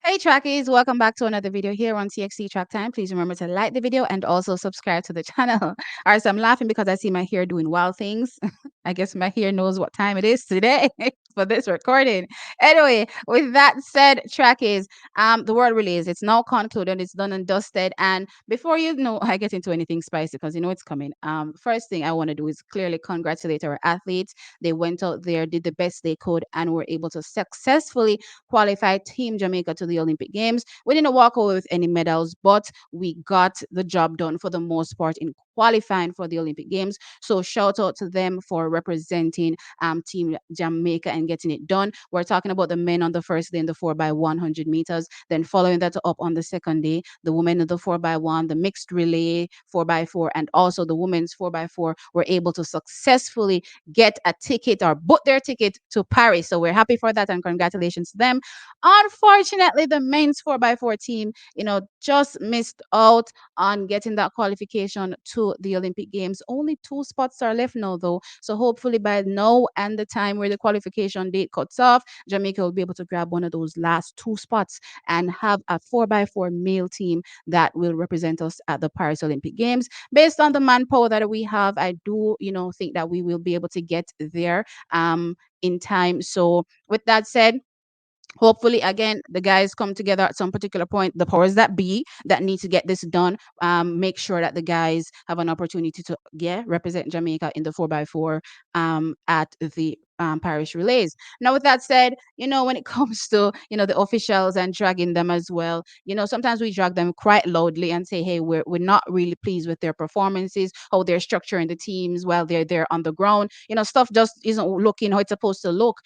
Hey trackies, welcome back to another video here on TXT Track Time. Please remember to like the video and also subscribe to the channel. All right, so I'm laughing because I see my hair doing wild things. I guess my hair knows what time it is today for this recording. Anyway, with that said, trackies, the world release, it's now concluded, it's done and dusted. And before you know I get into anything spicy, because you know it's coming. First thing I want to do is clearly congratulate our athletes. They went out there, did the best they could, and were able to successfully qualified Team Jamaica to the Olympic Games. We didn't walk away with any medals, but we got the job done for the most part in qualifying for the Olympic Games. So shout out to them for representing Team Jamaica and getting it done. We're talking about the men on the first day in the 4x100 meters. Then following that up on the second day, the women in the 4x1, the mixed relay 4x4, and also the women's 4x4 were able to successfully get a ticket or book their ticket to Paris. So we're happy for that and congratulations to them. Unfortunately, the men's 4x4 team, just missed out on getting that qualification to the Olympic Games. Only two spots are left now, though. So hopefully by now and the time where the qualification date cuts off, Jamaica will be able to grab one of those last two spots and have a 4x4 male team that will represent us at the Paris Olympic Games. Based on the manpower that we have, I do, think that we will be able to get there in time. So with that said, hopefully again the guys come together at some particular point, the powers that be that need to get this done, make sure that the guys have an opportunity to represent Jamaica in the 4x4 at the parish relays. Now with that said, when it comes to the officials and dragging them as well, sometimes we drag them quite loudly and say, hey, we're not really pleased with their performances, how they're structuring the teams while they're there on the ground. Stuff just isn't looking how it's supposed to look,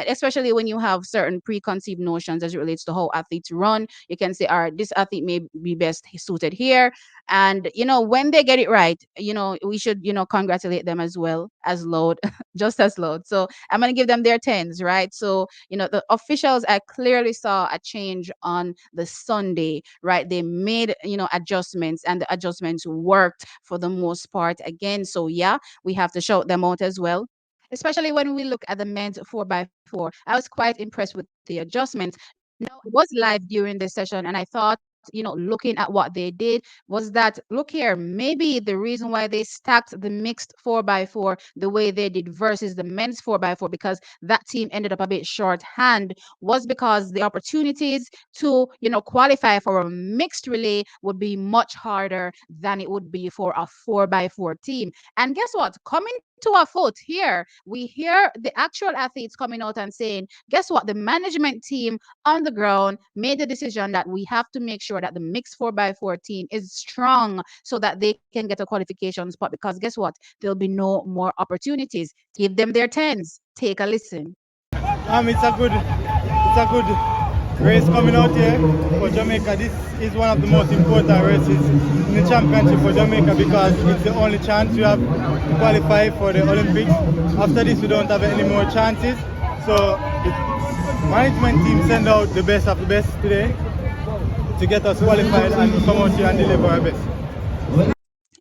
especially when you have certain preconceived notions as it relates to how athletes run. You can say, all right, this athlete may be best suited here. And, when they get it right, we should, congratulate them as well as load, just as load. So I'm going to give them their tens, right? So, the officials, I clearly saw a change on the Sunday, right? They made, adjustments, and the adjustments worked for the most part again. So, yeah, we have to shout them out as well, especially when we look at the men's 4x4. I was quite impressed with the adjustments. Now, it was live during the session, and I thought, looking at what they did, was that, look here, maybe the reason why they stacked the mixed 4x4 the way they did versus the men's 4x4, because that team ended up a bit shorthand, was because the opportunities to, qualify for a mixed relay would be much harder than it would be for a 4x4 team. And guess what? Coming to a foot here, we hear the actual athletes coming out and saying, guess what? The management team on the ground made the decision that we have to make sure that the mixed 4x4 team is strong so that they can get a qualification spot, because guess what? There'll be no more opportunities. Give them their tens. Take a listen. It's a good race coming out here for Jamaica. This is one of the most important races in the championship for Jamaica because it's the only chance we have to qualify for the Olympics. After this, we don't have any more chances. So the management team send out the best of the best today to get us qualified and come out here and deliver our best.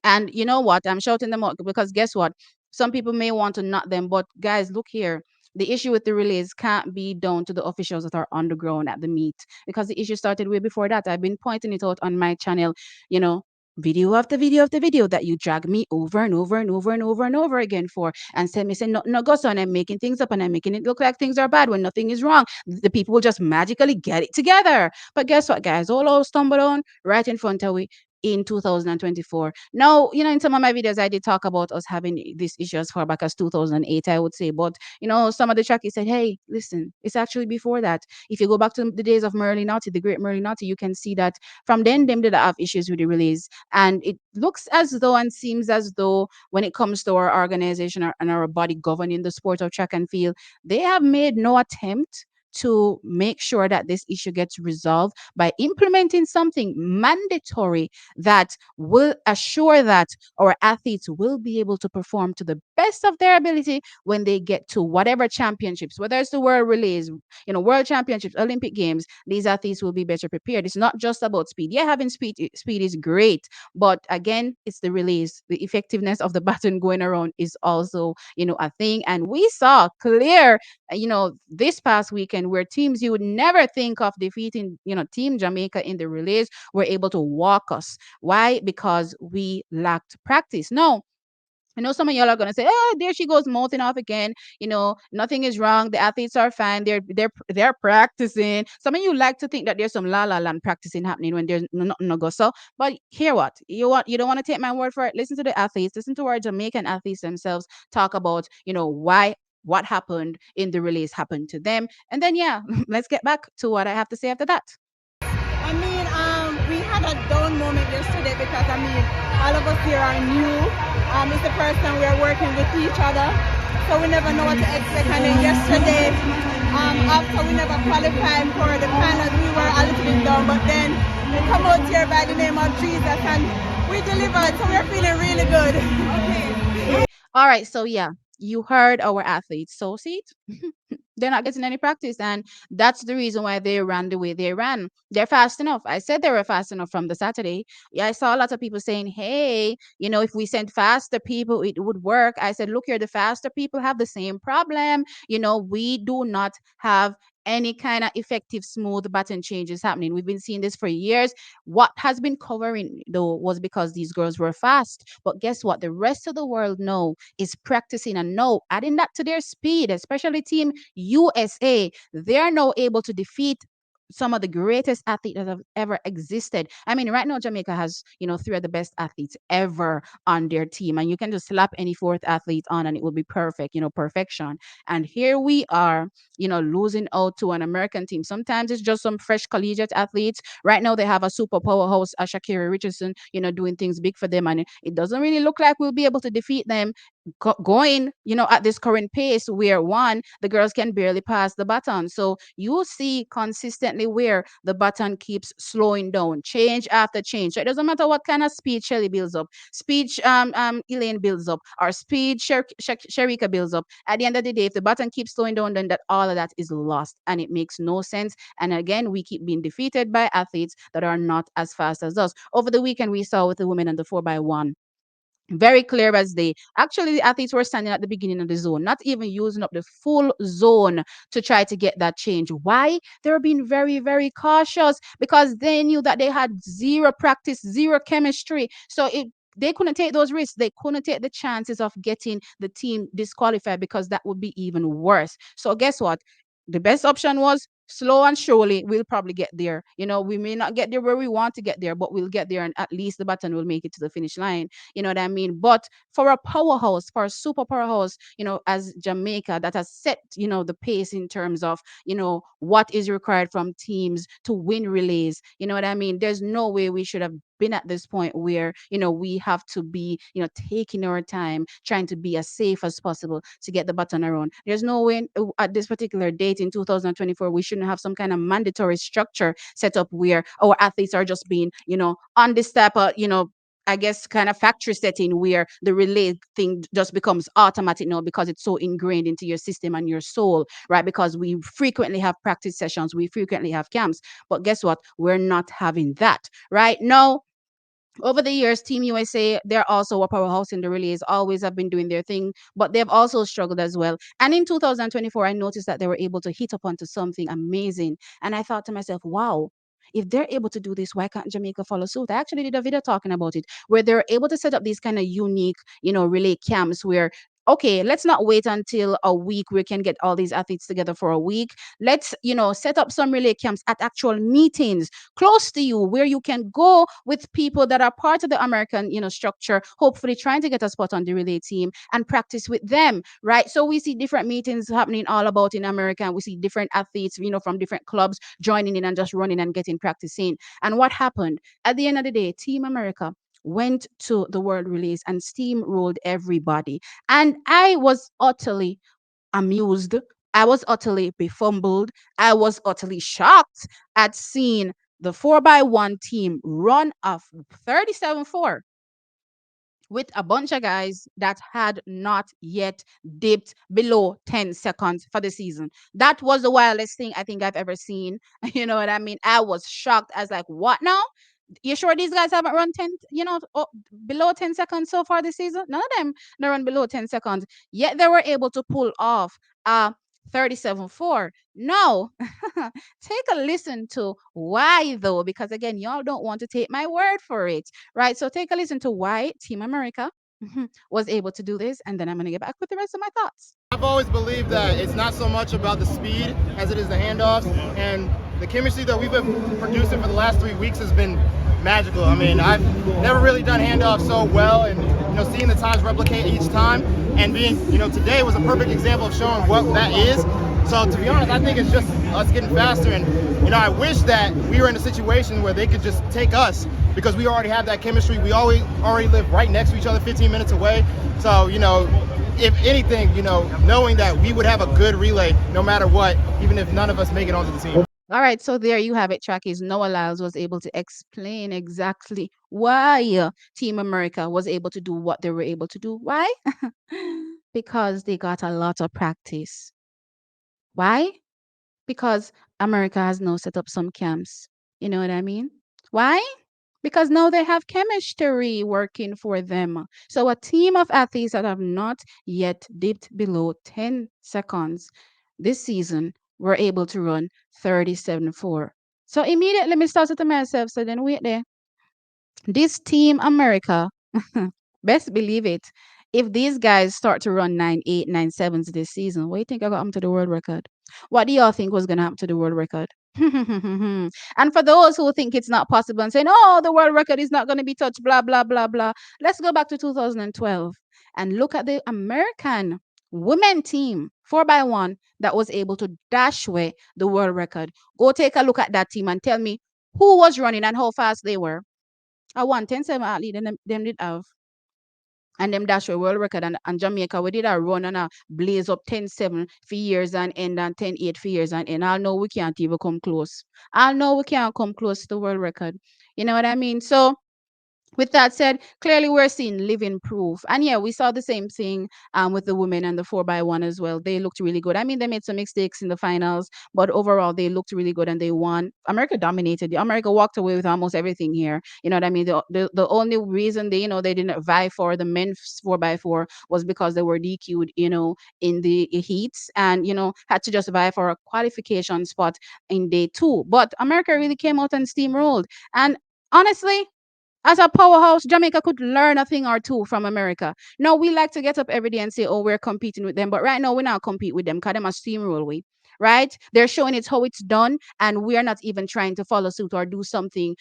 And you know what? I'm shouting them out because guess what? Some people may want to knock them, but guys, look here. The issue with the relays can't be down to the officials that are on the ground at the meet, because the issue started way before that. I've been pointing it out on my channel, you know, video after video after video that you drag me over and over and over and over and over again for, and send me saying no goes on, I'm making things up and I'm making it look like things are bad when nothing is wrong. The people will just magically get it together. But guess what, guys? All stumbled on right in front of we in 2024. Now, in some of my videos, I did talk about us having these issues as far back as 2008, I would say. But, some of the trackies said, hey, listen, it's actually before that. If you go back to the days of Merlin Naughty, the great Merlin Naughty, you can see that from then, them did have issues with the release. And it looks as though and seems as though when it comes to our organization and our body governing the sport of track and field, they have made no attempt to make sure that this issue gets resolved by implementing something mandatory that will assure that our athletes will be able to perform to the best of their ability when they get to whatever championships, whether it's the world relays, world championships, Olympic games, these athletes will be better prepared. It's not just about speed. Yeah, having speed is great, but again, it's the relays. The effectiveness of the baton going around is also, a thing. And we saw clear, this past weekend where teams you would never think of defeating, Team Jamaica in the relays were able to walk us. Why? Because we lacked practice. No, I know some of y'all are gonna say, "Oh, there she goes, mouthing off again." Nothing is wrong. The athletes are fine. They're practicing. Some of you like to think that there's some la la land practicing happening when there's nothing no go. So, but hear what you don't want to take my word for it. Listen to the athletes. Listen to our Jamaican athletes themselves talk about why what happened in the release happened to them, and then yeah, let's get back to what I have to say after that. I mean, we had a down moment yesterday because I mean, all of us here are new. It's the first time we are working with each other, so we never know what to expect. And then yesterday, after we never qualified for the finals, we were a little bit down. But then we come out here by the name of Jesus, and we delivered. So we're feeling really good. Okay. All right, so yeah, you heard our athletes. So see, they're not getting any practice, and that's the reason why they ran the way they ran. They're fast enough. I said they were fast enough from the Saturday. Yeah, I saw a lot of people saying, "Hey, if we send faster people, it would work." I said, "Look here, the faster people have the same problem. We do not have." Any kind of effective smooth button changes happening. We've been seeing this for years. What has been covering though was because these girls were fast. But guess what? The rest of the world know is practicing and know adding that to their speed, especially team USA, they are now able to defeat some of the greatest athletes that have ever existed. I mean, right now Jamaica has, three of the best athletes ever on their team, and you can just slap any fourth athlete on, and it will be perfect, perfection. And here we are, losing out to an American team. Sometimes it's just some fresh collegiate athletes. Right now they have a super powerhouse, Shakira Richardson, doing things big for them, and it doesn't really look like we'll be able to defeat them going, at this current pace where one, the girls can barely pass the baton. So you see consistently where the baton keeps slowing down, change after change. So it doesn't matter what kind of speed Shelly builds up, speed Elaine builds up, or speed Sharika builds up. At the end of the day, if the baton keeps slowing down, then that all of that is lost and it makes no sense. And again, we keep being defeated by athletes that are not as fast as us. Over the weekend, we saw with the women on the 4x1 very clear as day. Actually, the athletes were standing at the beginning of the zone, not even using up the full zone to try to get that change. Why? They were being very, very cautious because they knew that they had zero practice, zero chemistry. So they couldn't take those risks. They couldn't take the chances of getting the team disqualified because that would be even worse. So guess what? The best option was slow and surely we'll probably get there. We may not get there where we want to get there, but we'll get there and at least the baton will make it to the finish line. You know what I mean? But for a powerhouse, for a super powerhouse, as Jamaica that has set, the pace in terms of, what is required from teams to win relays. You know what I mean? There's no way we should have been at this point where we have to be taking our time trying to be as safe as possible to get the button around. There's no way at this particular date in 2024 we shouldn't have some kind of mandatory structure set up where our athletes are just being on this type of I guess kind of factory setting where the relay thing just becomes automatic now because it's so ingrained into your system and your soul, right? Because we frequently have practice sessions, we frequently have camps, but guess what? We're not having that right now. Over the years, Team USA, they're also a powerhouse in the relays, always have been doing their thing, but they've also struggled as well. And in 2024, I noticed that they were able to hit up onto something amazing. And I thought to myself, wow, if they're able to do this, why can't Jamaica follow suit? I actually did a video talking about it, where they're able to set up these kind of unique, relay camps where okay, let's not wait until a week we can get all these athletes together for a week. Let's, set up some relay camps at actual meetings close to you where you can go with people that are part of the American, structure, hopefully trying to get a spot on the relay team and practice with them, right? So we see different meetings happening all about in America, and we see different athletes, from different clubs joining in and just running and getting practicing. And what happened? At the end of the day, Team America went to the world release and steamrolled everybody. And I was utterly amused. I was utterly befumbled. I was utterly shocked at seeing the 4x1 team run off 37-4. with a bunch of guys that had not yet dipped below 10 seconds for the season. That was the wildest thing I think I've ever seen. You know what I mean? I was shocked. I was like, what now? You sure these guys haven't run 10, below 10 seconds so far this season? None of them they run below 10 seconds. Yet they were able to pull off a 37-4. No, take a listen to why though, because again, y'all don't want to take my word for it, right? So take a listen to why Team America was able to do this, and then I'm going to get back with the rest of my thoughts. I've always believed that it's not so much about the speed as it is the handoffs, and the chemistry that we've been producing for the last 3 weeks has been magical. I mean, I've never really done handoffs so well, and seeing the times replicate each time, and being, today was a perfect example of showing what that is. So to be honest, I think it's just us getting faster, and I wish that we were in a situation where they could just take us, because we already have that chemistry. We already live right next to each other, 15 minutes away. So if anything, knowing that we would have a good relay no matter what, even if none of us make it onto the team. All right, so there you have it, Trackies. Noah Lyles was able to explain exactly why Team America was able to do what they were able to do. Why? Because they got a lot of practice. Why? Because America has now set up some camps. You know what I mean? Why? Because now they have chemistry working for them. So a team of athletes that have not yet dipped below 10 seconds this season were able to run 37-4. So immediately me started to myself, so then wait there. This team America, best believe it. If these guys start to run 9.8, 9.7s this season, what do you think I got them to the world record? What do y'all think was gonna happen to the world record? And for those who think it's not possible and saying, oh, the world record is not going to be touched, blah, blah, blah, blah. Let's go back to 2012 and look at the American women team 4x1 that was able to dash away the world record. Go take a look at that team and tell me who was running and how fast they were. I won 10-7 athlete, and them did have. And them dash a world record, and Jamaica, we did a run and a blaze up 10-7 for years and end, and 10-8 for years and end. I know we can't even come close. I know we can't come close to the world record. You know what I mean? So with that said, clearly we're seeing living proof. And yeah, we saw the same thing with the women and the 4x1 as well. They looked really good. I mean, they made some mistakes in the finals, but overall they looked really good and they won. America dominated. America walked away with almost everything here. You know what I mean? The only reason they didn't vie for the men's 4x4 was because they were DQ'd, in the heats, and had to just vie for a qualification spot in day 2. But America really came out and steamrolled. And honestly, as a powerhouse, Jamaica could learn a thing or two from America. No, we like to get up every day and say, oh, we're competing with them. But right now, we're not compete with them because them a steamroll we. Right? They're showing it how it's done, and we are not even trying to follow suit or do something,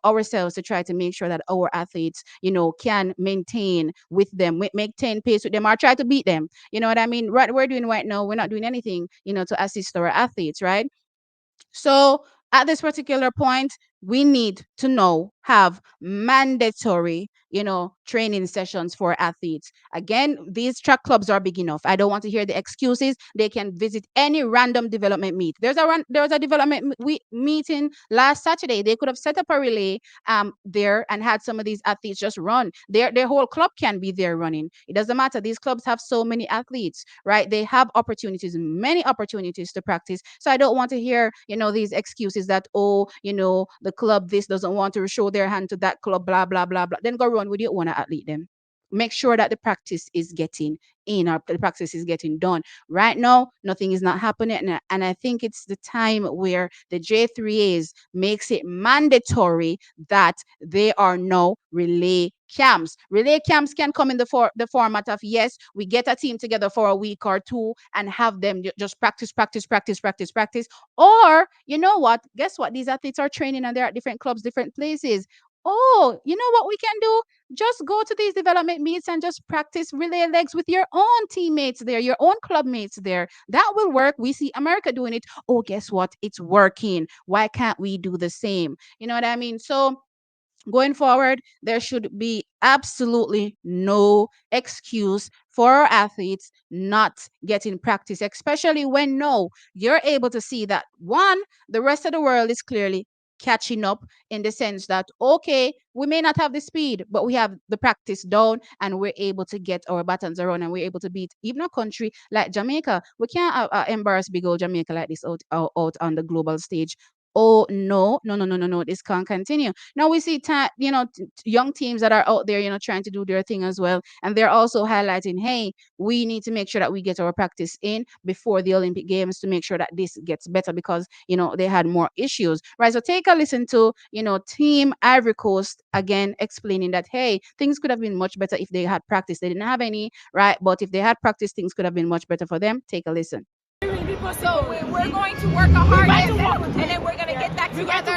ourselves to try to make sure that our athletes, can maintain with them, maintain pace with them, or try to beat them. You know what I mean? Right, we're doing right now, we're not doing anything, to assist our athletes, right? So at this particular point, we need to know have mandatory, training sessions for athletes. Again, these track clubs are big enough. I don't want to hear the excuses. They can visit any random development meet. There was a development meeting last Saturday. They could have set up a relay there and had some of these athletes just run. Their whole club can be there running. It doesn't matter. These clubs have so many athletes, right? They have opportunities, many opportunities to practice. So I don't want to hear, these excuses that, oh, the club this doesn't want to show their hand to that club, blah, blah, blah, blah. Then go run with your own athlete then. Make sure that the practice is getting in, or the practice is getting done. Right now, nothing is not happening. And I think it's the time where the J3As makes it mandatory that they are now relay camps. Relay camps can come in the format of, yes, we get a team together for a week or two and have them just practice, practice, practice, practice, practice. Or, you know what? Guess what? These athletes are training and they're at different clubs, different places. Oh, you know what we can do? Just go to these development meets and just practice relay legs with your own teammates there, your own club mates there. That will work. We see America doing it. Oh, guess what? It's working. Why can't we do the same? You know what I mean? So going forward, there should be absolutely no excuse for our athletes not getting practice, especially when no, you're able to see that one, the rest of the world is clearly catching up in the sense that, okay, we may not have the speed, but we have the practice down and we're able to get our buttons around and we're able to beat even a country like Jamaica. We can't embarrass big old Jamaica like this out on the global stage. Oh no, no, no, no, no, no! This can't continue. Now we see, young teams that are out there, trying to do their thing as well, and they're also highlighting, hey, we need to make sure that we get our practice in before the Olympic Games to make sure that this gets better because they had more issues, right? So take a listen to Team Ivory Coast again explaining that, hey, things could have been much better if they had practice. They didn't have any, right? But if they had practice, things could have been much better for them. Take a listen. So we're going to work hard and then we're going to get back together,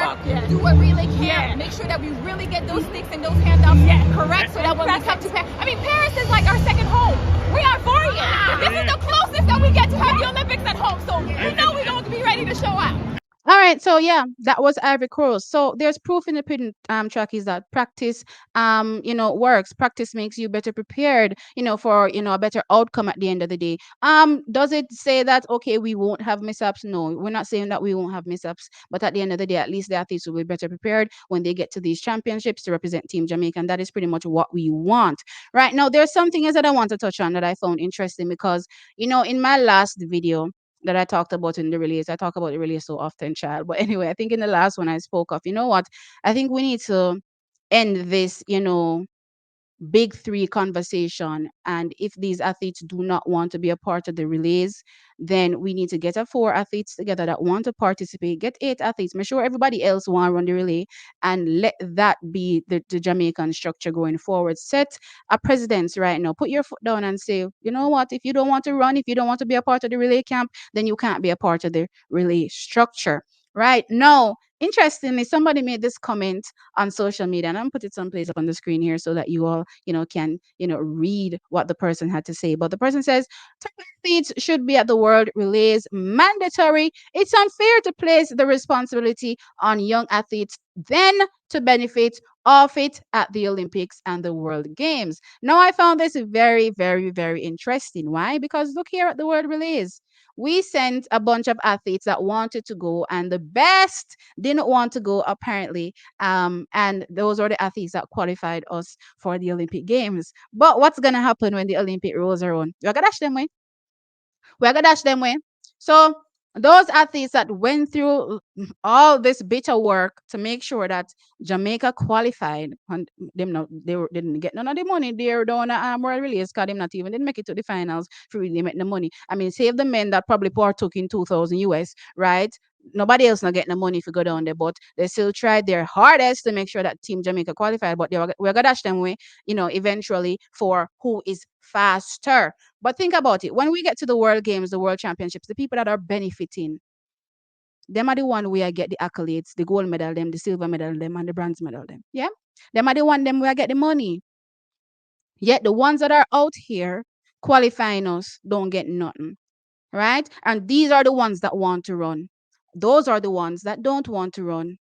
do what really can, make sure that we really get those sticks and those handoffs correct so that when we come to Paris, I mean, Paris is like our second home. We are for it. This is the closest that we get to have the Olympics at home, so we know we're going to be ready to show out. All right, so yeah, that was Ivory Coast. So there's proof in the pudding, track is that practice, works. Practice makes you better prepared, for a better outcome at the end of the day. Does it say that okay, we won't have mishaps? No, we're not saying that we won't have mishaps, but at the end of the day, at least the athletes will be better prepared when they get to these championships to represent Team Jamaica, and that is pretty much what we want. Right now, there's something else that I want to touch on that I found interesting because in my last video that I talked about in the release. I talk about the release so often, child. But anyway, I think in the last one I spoke of, you know what? I think we need to end this, big three conversation. And if these athletes do not want to be a part of the relays, then we need to get a four athletes together that want to participate, get eight athletes, make sure everybody else want to run the relay, and let that be the Jamaican structure going forward. Set a precedence right now. Put your foot down and say, you know what, if you don't want to run, if you don't want to be a part of the relay camp, then you can't be a part of the relay structure. Right now, interestingly, somebody made this comment on social media, and I'm put it someplace up on the screen here so that you all, can, read what the person had to say. But the person says, top athletes should be at the world relays mandatory. It's unfair to place the responsibility on young athletes then to benefit of it at the Olympics and the World Games. Now, I found this very, very, very interesting. Why? Because look here at the world relays. We sent a bunch of athletes that wanted to go, and the best didn't want to go, apparently. And those are the athletes that qualified us for the Olympic Games. But what's gonna happen when the Olympic rolls around? We're gonna dash them way. We're gonna dash them way. So those athletes that went through all this bitter work to make sure that Jamaica qualified, and them not didn't get none of the money. They're down world release because them not even didn't make it to the finals for really make the money. I mean, save the men that probably partook in 2000 US, right? Nobody else not getting the money if you go down there, but they still tried their hardest to make sure that Team Jamaica qualified. But we're gonna dash them way, eventually for who is faster. But think about it. When we get to the World Games, the World Championships, the people that are benefiting, them are the one where I get the accolades, the gold medal, them, the silver medal, them, and the bronze medal, them. Yeah? Them are the one them where I get the money. Yet the ones that are out here qualifying us don't get nothing. Right? And these are the ones that want to run. Those are the ones that don't want to run.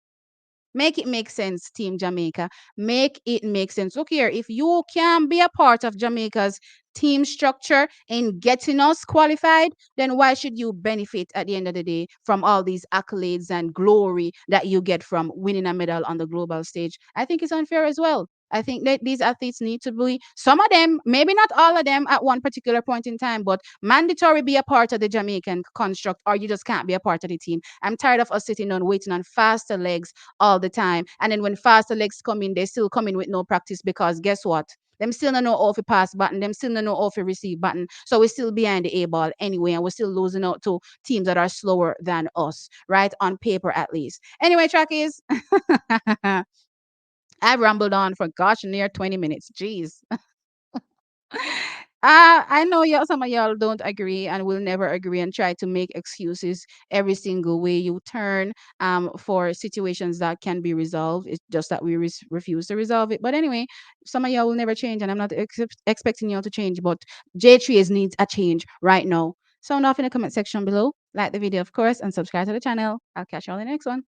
Make it make sense, Team Jamaica. Make it make sense. Look here, if you can be a part of Jamaica's team structure in getting us qualified, then why should you benefit at the end of the day from all these accolades and glory that you get from winning a medal on the global stage? I think it's unfair as well. I think that these athletes need to be, some of them, maybe not all of them at one particular point in time, but mandatory be a part of the Jamaican construct, or you just can't be a part of the team. I'm tired of us sitting on waiting on faster legs all the time. And then when faster legs come in, they still come in with no practice because guess what? Them still don't know how to pass button. Them still don't know how to receive button. So we're still behind the A ball anyway, and we're still losing out to teams that are slower than us, right? On paper, at least. Anyway, trackies, I've rambled on for gosh near 20 minutes. Jeez. I know y'all, some of y'all don't agree and will never agree and try to make excuses every single way you turn for situations that can be resolved. It's just that we refuse to resolve it. But anyway, some of y'all will never change, and I'm not expecting y'all to change. But J3 needs a change right now. Sound off in the comment section below. Like the video, of course, and subscribe to the channel. I'll catch y'all in the next one.